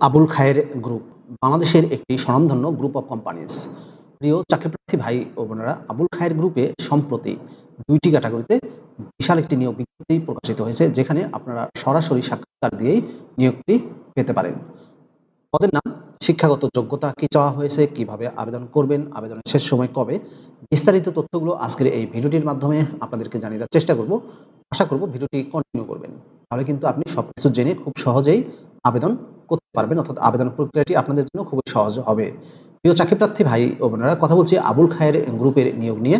আবুল খায়ের group বাংলাদেশের একটি স্বনামধন্য গ্রুপ অফ কোম্পানিজ। প্রিয় চাকরিপ্রার্থী ভাই ও বোনেরা, আবুল খায়ের গ্রুপে সম্প্রতি ২টি ক্যাটাগরিতে বিশাল একটি নিয়োগ বিজ্ঞপ্তি প্রকাশিত হয়েছে, যেখানে আপনারা সরাসরি সাক্ষাৎকার দিয়েই নিয়োগটি পেতে পারেন। পদের নাম, শিক্ষাগত যোগ্যতা কি চাওয়া হয়েছে, কিভাবে আবেদন করবেন, আবেদনের শেষ সময় কবে, বিস্তারিত তথ্যগুলো আজকের এই ভিডিওটির মাধ্যমে আপনাদেরকে জানিয়ে দেওয়ার চেষ্টা করব। আশা করব ভিডিওটি কন্টিনিউ করবেন, তাহলে কিন্তু আপনি সবকিছু জেনে খুব সহজেই আবেদন করতে পারবেন, অর্থাৎ আবেদন প্রক্রিয়াটি আপনাদের জন্য খুবই সহজ হবে। প্রিয় চাকরিপ্রার্থী ভাই ও বোনেরা, কথা বলছি আবুল খায়ের গ্রুপের নিয়োগ নিয়ে।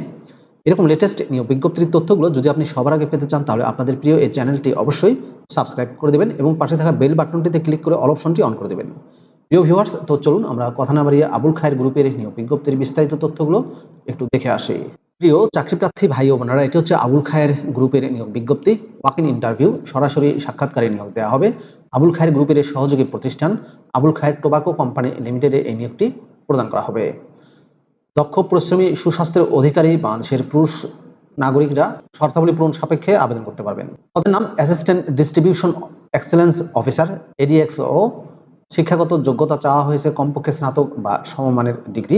এরকম লেটেস্ট নিয়োগ বিজ্ঞপ্তির তথ্যগুলো যদি আপনি সবার আগে পেতে চান, তাহলে আপনাদের প্রিয় এই চ্যানেলটি অবশ্যই সাবস্ক্রাইব করে দেবেন এবং পাশে থাকা বেল বাটনটিতে ক্লিক করে অল অপশনটি অন করে দেবেন। প্রিয় ভিউয়ার্স, তো চলুন আমরা কথা না বাড়িয়ে আবুল খায়ের গ্রুপের নিয়োগ বিজ্ঞপ্তির বিস্তারিত তথ্যগুলো একটু দেখে আসি। প্রিয় চাকরিপ্রার্থী ভাই ও বোনেরা, এটি হচ্ছে আবুল খায়ের গ্রুপের নিয়োগ বিজ্ঞপ্তি। ওয়াক ইন ইন্টারভিউ, সরাসরি সাক্ষাৎকারে নিয়োগ দেওয়া হবে। আবুল খায়ের গ্রুপের সহযোগী প্রতিষ্ঠান আবুল খায়ের টোবাকো কোম্পানি লিমিটেডে এই নিয়োগটি প্রদান করা হবে। দক্ষ, পরিশ্রমী, সুস্বাস্থ্যের অধিকারী বাংলাদেশের পুরুষ নাগরিকরা শর্তাবলী পূরণ সাপেক্ষে আবেদন করতে পারবেন। পদের নাম অ্যাসিস্ট্যান্ট ডিস্ট্রিবিউশন এক্সেলেন্স অফিসার, এডিএক্সও। শিক্ষাগত যোগ্যতা চাওয়া হয়েছে কমপক্ষে স্নাতক বা সমমানের ডিগ্রি।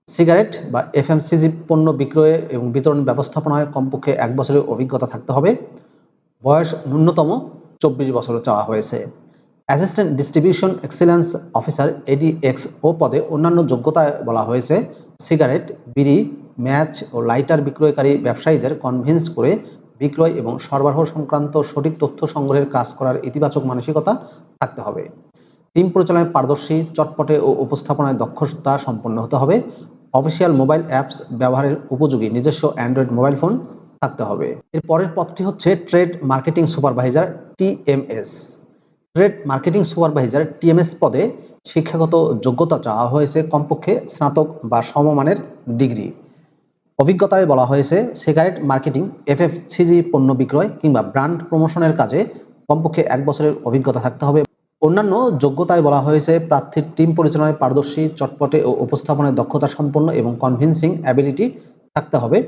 সিগারেট বা এফএমসিজি পণ্য বিক্রয়ে এবং বিতরণ ব্যবস্থাপনায় কমপক্ষে 1 বছরের অভিজ্ঞতা থাকতে হবে। বয়স ন্যূনতম 24 বছর চাওয়া হয়েছে। অ্যাসিস্ট্যান্ট ডিস্ট্রিবিউশন এক্সেলেন্স অফিসার, এডিএক্সও পদে অন্যান্য যোগ্যতায় বলা হয়েছে সিগারেট, বিড়ি, ম্যাচ ও লাইটার বিক্রয়কারী ব্যবসায়ীদের কনভিন্স করে বিক্রয় এবং সরবরাহ সংক্রান্ত সঠিক তথ্য সংগ্রহের কাজ করার ইতিবাচক মানসিকতা থাকতে হবে। টিম পরিচালনায় পারদর্শী, চটপটে ও উপস্থাপনায় দক্ষতা সম্পন্ন হতে হবে। অফিসিয়াল মোবাইল অ্যাপস ব্যবহারের উপযোগী নিজস্ব অ্যান্ড্রয়েড মোবাইল ফোন থাকতে হবে। এর পরের পদটি হচ্ছে trade marketing supervisor, TMS. Trade marketing supervisor, TMS পদে শিক্ষাগত যোগ্যতা চাওয়া হয়েছে কমপক্ষে স্নাতক বা সমমানের ডিগ্রি। অভিজ্ঞতায় বলা হয়েছে সিগারেট মার্কেটিং, এফএমসিজি পণ্য বিক্রয় কিংবা ব্র্যান্ড প্রমোশনের কাজে কমপক্ষে 1 বছরের অভিজ্ঞতা থাকতে হবে। অন্যান্য যোগ্যতায় বলা হয়েছে প্রার্থীর টিম পরিচালনায় পারদর্শী, চটপটে ও উপস্থাপনায় দক্ষতা সম্পন্ন এবং কনভিন্সিং অ্যাবিলিটি থাকতে হবে।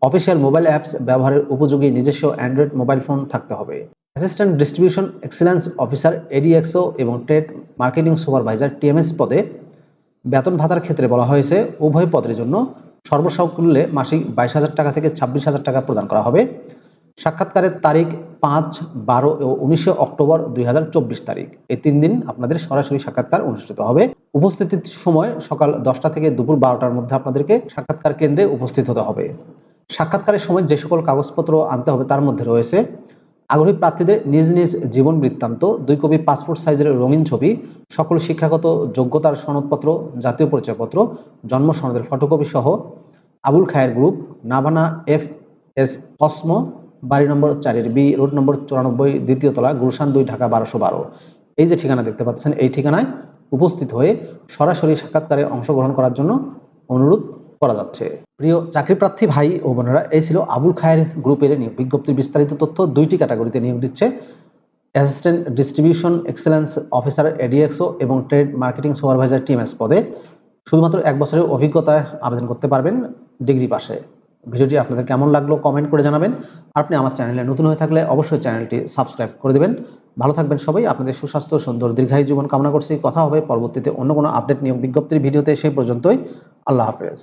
অফিসিয়াল মোবাইল অ্যাপস ব্যবহারের উপযোগী নিজস্ব অ্যান্ড্রয়েড মোবাইল ফোন থাকতে হবে। অ্যাসিস্ট্যান্ট ডিস্ট্রিবিউশন এক্সেলেন্স অফিসার, এডিএক্সও এবং ট্রেড মার্কেটিং সুপারভাইজার, টিএমএস পদে বেতন ভাতার ক্ষেত্রে বলা হয়েছে উভয় পদের জন্য সর্বসাকুল্যে মাসিক 22,000 টাকা থেকে 26,000 টাকা প্রদান করা হবে। সাক্ষাৎকারের তারিখ 5, 12 ও 19 অক্টোবর 2024 তারিখ। এই 3 দিন আপনাদের সরাসরি সাক্ষাৎকার অনুষ্ঠিত হবে। উপস্থিতির সময় সকাল 10টা থেকে দুপুর 12টার মধ্যে আপনাদেরকে সাক্ষাৎকার কেন্দ্রে উপস্থিত হতে হবে। সাক্ষাৎকারের সময় যে সকল কাগজপত্র আনতে হবে তার মধ্যে রয়েছে আগ্রহী প্রার্থীদের নিজ নিজ জীবন বৃত্তান্ত, 2 কপি পাসপোর্ট সাইজের রঙিন ছবি, সকল শিক্ষাগত যোগ্যতার সনদপত্র, জাতীয় পরিচয়পত্র, জন্ম সনদের ফটোকপি সহ আবুল খায়ের গ্রুপ, নাভানা এফ.এস. কসমো, বাড়ি নম্বর 4-B, রোড নম্বর 94, দ্বিতীয় তলা, গুলশান 2, ঢাকা 1212। এই যে ঠিকানা দেখতে পাচ্ছেন, এই ঠিকানায় উপস্থিত হয়ে সরাসরি সাক্ষাৎকারে অংশগ্রহণ করার জন্য অনুরোধ করা যাচ্ছে। প্রিয় চাকরিপ্রার্থী ভাই ও বোনেরা, এই ছিল আবুল খায়ের গ্রুপের নিয়োগ বিজ্ঞপ্তির বিস্তারিত তথ্য। 2টি ক্যাটাগরিতে নিয়োগ দিচ্ছে, অ্যাসিস্ট্যান্ট ডিস্ট্রিবিউশন এক্সেলেন্স অফিসার, এডিএক্সও এবং ট্রেড মার্কেটিং সুপারভাইজার, টিএমএস পদে শুধুমাত্র 1 বছরের অভিজ্ঞতায় আবেদন করতে পারবেন ডিগ্রি পাশে। ভিডিওটি আপনাদের কেমন লাগলো কমেন্ট করে জানাবেন। আপনি আমার চ্যানেলে নতুন হয়ে থাকলে অবশ্যই চ্যানেলটি সাবস্ক্রাইব করে দেবেন। ভালো থাকবেন সবাই। আপনাদের সুস্বাস্থ্য, সুন্দর, দীর্ঘায়ু জীবন কামনা করছি। কথা হবে পরবর্তীতে অন্য কোনো আপডেট নিয়োগ বিজ্ঞপ্তির ভিডিওতে। সেই পর্যন্তই, আল্লাহ হাফেজ।